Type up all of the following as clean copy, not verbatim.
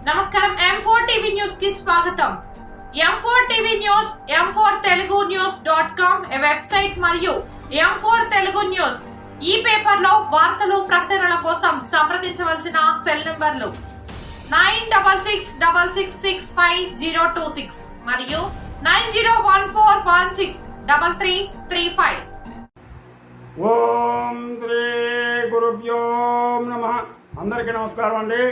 నమస్కారం M4 TV news కి స్వాగతం. M4 TV news m4telugunews.com website మరియు M4 తెలుగు న్యూస్ ఈ పేపర్ లో వార్తలు ప్రకటనల కోసం సంప్రదించవలసిన సెల్ నంబర్లు 9666650026 మరియు 9014163335. ఓం శ్రీ గురుభ్యో నమః. అందరికీ నమస్కారం అండి.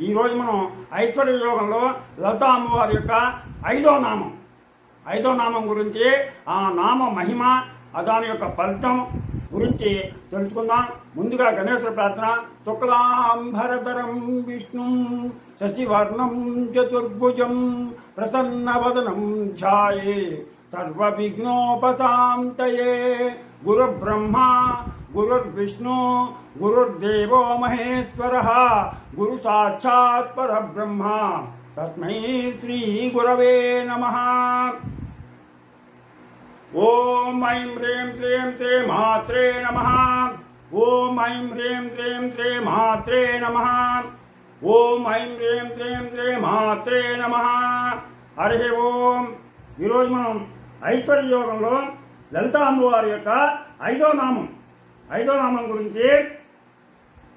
ఈరోజు మనం ఐశ్వర్య యోగంలో లలితా అమ్మవారి యొక్క ఐదో నామం గురించి, ఆ నామ మహిమ, దాని యొక్క ఫలితం గురించి తెలుసుకుందాం. ముందుగా గణేశ్వర ప్రార్థన. శుక్లాంబరధరం విష్ణుం శశివర్ణం చతుర్భుజం ప్రసన్నవదనం ధ్యాయే సర్వ విఘ్నోపశాంతయే. గురుబ్రహ్మ గురుర్విష్ణు గురుర్దేవో మహేశ్వరః గురు సాక్షాత్ పరబ్రహ్మ తస్మై శ్రీ గురవే నమః. ఓం ఐం హ్రీం శ్రీం శ్రీ మాత్రే నమః. ఓం ఐం హ్రీం శ్రీం శ్రీ మాత్రే నమః. ఓం ఐం హ్రీం శ్రీం శ్రీ మాత్రే నమః. హరి ఓం. ఈరోజు మనం ఐశ్వర్య యోగంలో లలితా అమ్మవారి యొక్క ఐదో నామం గురించి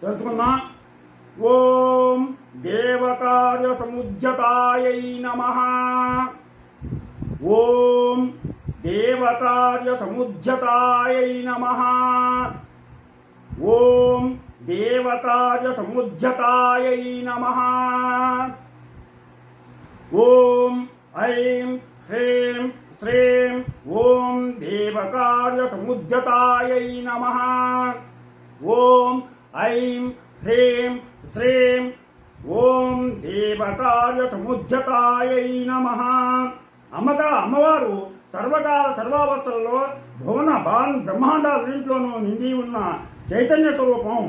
తెలుసుకుందాం. ఓం దేవకార్య సముజ్జతాయై నమః. ఓం దేవకార్య సముజ్జతాయై నమః. ఓం దేవకార్య సముజ్జతాయై నమః. ఓం ఐం హ్రీం శ్రీం ఓం దేవకార్య సముజ్జతాయై నమః. ఓం ఐం హ్రీం శ్రీం ఓం దేవకార్య సముజ్జతాయై నమః. అమ్మవారు సర్వకాల సర్వావస్థలలో భువన బ్రహ్మాండాలన్నింటిలోనూ నిండి ఉన్న చైతన్య స్వరూపం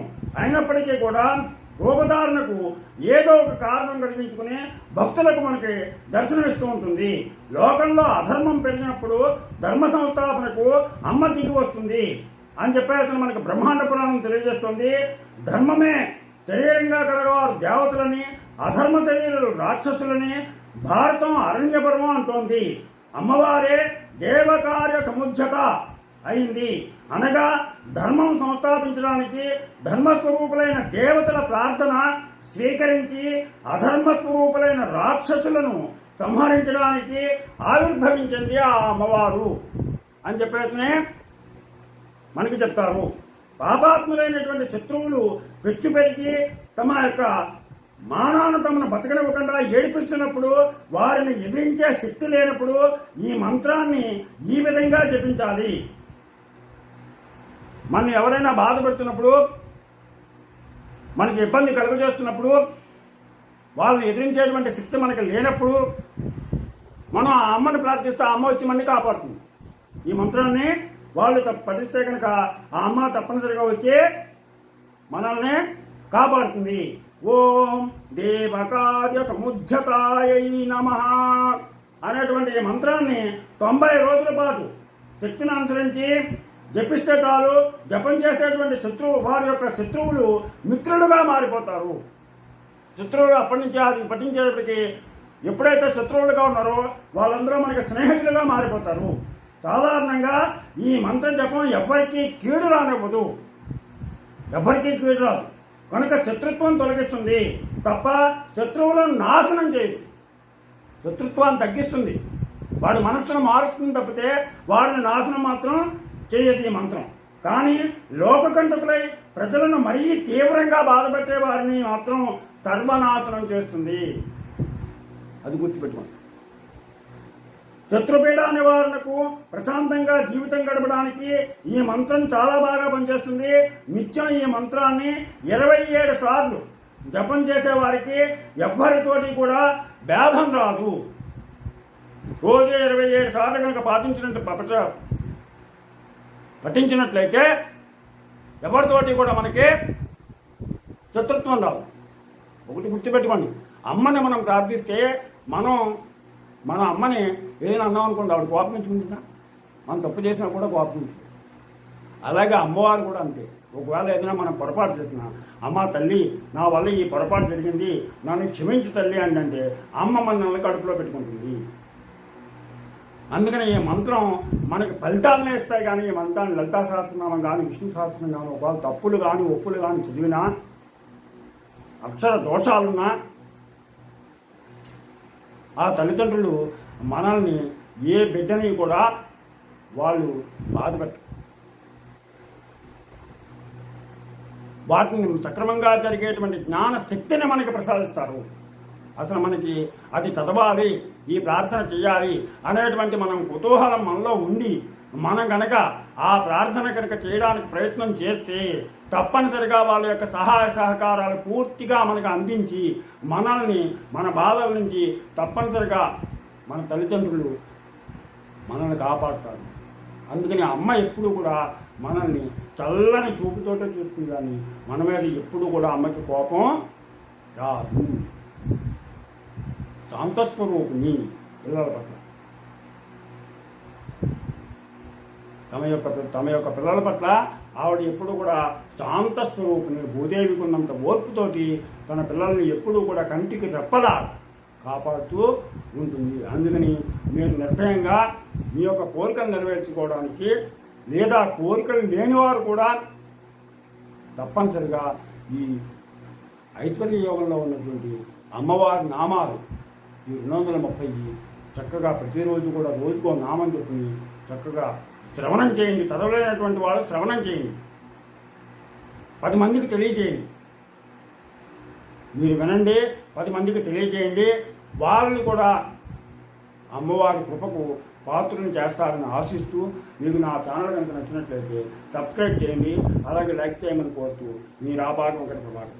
అయినప్పటికీ కూడా రూపధారణకు ఏదో ఒక కారణం కలిగించుకుని భక్తులకు మనకి దర్శనమిస్తూ ఉంటుంది. లోకంలో అధర్మం పెరిగినప్పుడు ధర్మ సంస్థాపనకు అమ్మ దిగి వస్తుంది అని చెప్పేసి మనకు బ్రహ్మాండ పురాణం తెలియజేస్తుంది. ధర్మమే శరీరంగా కలగవారు దేవతలని, అధర్మ శరీరాలు రాక్షసులని భారతం అరణ్యపర్వం అంటోంది. అమ్మవారే దేవకార్య సముజ్జత అయింది. అనగా ధర్మం సంస్థాపించడానికి ధర్మస్వరూపులైన దేవతల ప్రార్థన స్వీకరించి అధర్మస్వరూపులైన రాక్షసులను సంహరించడానికి ఆవిర్భవించింది ఆ అమ్మవారు అని చెప్పేసి మనకి చెప్తారు. పాపాత్ములైనటువంటి శత్రువులు పెచ్చు పెరిగి తమ యొక్క మానాన్ని తమను బతకనివ్వకుండా ఏడిపిస్తున్నప్పుడు, వారిని ఎదిరించే శక్తి లేనప్పుడు ఈ మంత్రాన్ని ఈ విధంగా జపించాలి. మనం ఎవరైనా బాధ పెడుతున్నప్పుడు, మనకి ఇబ్బంది కలుగజేస్తున్నప్పుడు, వాళ్ళని ఎదిరించేటువంటి శక్తి మనకి లేనప్పుడు మనం ఆ అమ్మని ప్రార్థిస్తే ఆ అమ్మ వచ్చి మనని కాపాడుతుంది. ఈ మంత్రాన్ని వాళ్ళు పఠిస్తే కనుక ఆ అమ్మ తప్పనిసరిగా వచ్చి మనల్ని కాపాడుతుంది. ఓం దేవకార్య సముజ్జతాయై నమః అనేటువంటి ఈ మంత్రాన్ని 90 రోజుల పాటు శక్తిని అనుసరించి జపిస్తే చాలు. జపం చేసేటువంటి వారి యొక్క శత్రువులు మిత్రులుగా మారిపోతారు. శత్రువులు అప్పటి నుంచి అది పఠించేటప్పటికి ఎప్పుడైతే శత్రువులుగా ఉన్నారో వాళ్ళందరూ మనకి స్నేహితులుగా మారిపోతారు. సాధారణంగా ఈ మంత్ర జపం ఎవ్వరికీ కీడు రానివ్వదు, ఎవ్వరికీ కీడు రాదు. కనుక శత్రుత్వం తొలగిస్తుంది తప్ప శత్రువులను నాశనం చేయదు. శత్రుత్వాన్ని తగ్గిస్తుంది, వాడి మనస్సును మారుస్తుంది తప్పితే వాడిని నాశనం మాత్రం చేయదు ఈ మంత్రం. కానీ లోకకంటకులై ప్రజలను మరీ తీవ్రంగా బాధపెట్టే వారిని మాత్రం సర్వనాశనం చేస్తుంది. అది గుర్తుపెట్టుకోండి. శత్రుపీడ నివారణకు, ప్రశాంతంగా జీవితం గడపడానికి ఈ మంత్రం చాలా బాగా పనిచేస్తుంది. నిత్యం ఈ మంత్రాన్ని 27 సార్లు జపం చేసే వారికి ఎవ్వరితోటి కూడా భేదం రాదు. రోజు 27 సార్లు కనుక పఠించినట్లయితే ఎవరితోటి కూడా మనకి శత్రుత్వం రాదు. ఒకటి గుర్తుపెట్టుకోండి, అమ్మని మనం ప్రార్థిస్తే మన అమ్మని ఏదైనా అన్నాం అనుకోండి, ఆవిడ కోపం ఉంటుందా? మనం తప్పు చేసినా కూడా కోపం ఉంటుంది. అలాగే అమ్మవారు కూడా అంతే. ఒకవేళ ఏదైనా మనం పొరపాటు చేసినా, అమ్మ తల్లి నా వల్ల ఈ పొరపాటు జరిగింది, నన్ను క్షమించు తల్లి అంటే అమ్మ మనల్ని కడుపులో పెట్టుకుంటుంది. అందుకని ఈ మంత్రం మనకి ఫలితాలనే ఇస్తాయి. కానీ ఈ మంత్రాన్ని లలితా సహస్రనామం కానీ విష్ణు సహస్రనామం కానీ ఒకవేళ తప్పులు కానీ ఒప్పులు కానీ చదివినా, అక్షర దోషాలున్నా ఆ తల్లిదండ్రులు మనల్ని ఏ బిడ్డని కూడా వాళ్ళు బాధపెట్టరు. వాటిని సక్రమంగా జరిగేటువంటి జ్ఞాన శక్తిని మనకి ప్రసాదిస్తారు. అసలు మనకి అది చదవాలి, ఈ ప్రార్థన చేయాలి అనేటువంటి మనం కుతూహలం మనలో ఉండి మనం కనుక ఆ ప్రార్థన కనుక చేయడానికి ప్రయత్నం చేస్తే తప్పనిసరిగా వాళ్ళ యొక్క సహాయ సహకారాలు పూర్తిగా మనకు అందించి మనల్ని మన బాధల నుంచి తప్పనిసరిగా మన తల్లిదండ్రులు మనల్ని కాపాడుతారు. అందుకని అమ్మ ఎప్పుడు కూడా మనల్ని చల్లని చూపుతోటే చూస్తుంది. కానీ మన మీద ఎప్పుడు కూడా అమ్మకి కోపం రాదు. శాంతస్వరూపిణి పిల్లల పట్ల, తమ యొక్క పిల్లల పట్ల ఆవిడ ఎప్పుడు కూడా శాంతస్వరూపిణి. భూదేవికి ఉన్నంత ఓర్పుతోటి తన పిల్లల్ని ఎప్పుడూ కూడా కంటికి రెప్పలా కాపాడుతూ ఉంటుంది. అందుకని మీరు నిర్భయంగా మీ యొక్క కోరికలు నెరవేర్చుకోవడానికి, లేదా కోరికలు లేనివారు కూడా తప్పనిసరిగా ఈ ఐశ్వర్య యోగంలో ఉన్నటువంటి అమ్మవారి నామాలు ఈ 230 చక్కగా ప్రతిరోజు కూడా రోజుకో నామం చెప్పుకుని చక్కగా శ్రవణం చేయండి. చదవలేనటువంటి వాళ్ళు శ్రవణం చేయండి, 10 మందికి తెలియజేయండి. మీరు వినండి, 10 మందికి తెలియజేయండి. వాళ్ళని కూడా అమ్మవారి కృపకు పాత్రను చేస్తారని ఆశిస్తూ, మీకు నా ఛానల్ కనుక నచ్చినట్లయితే సబ్స్క్రైబ్ చేయండి, అలాగే లైక్ చేయమని కోరుతూ మీ రాబాటం ఒకటి ప్రభావం.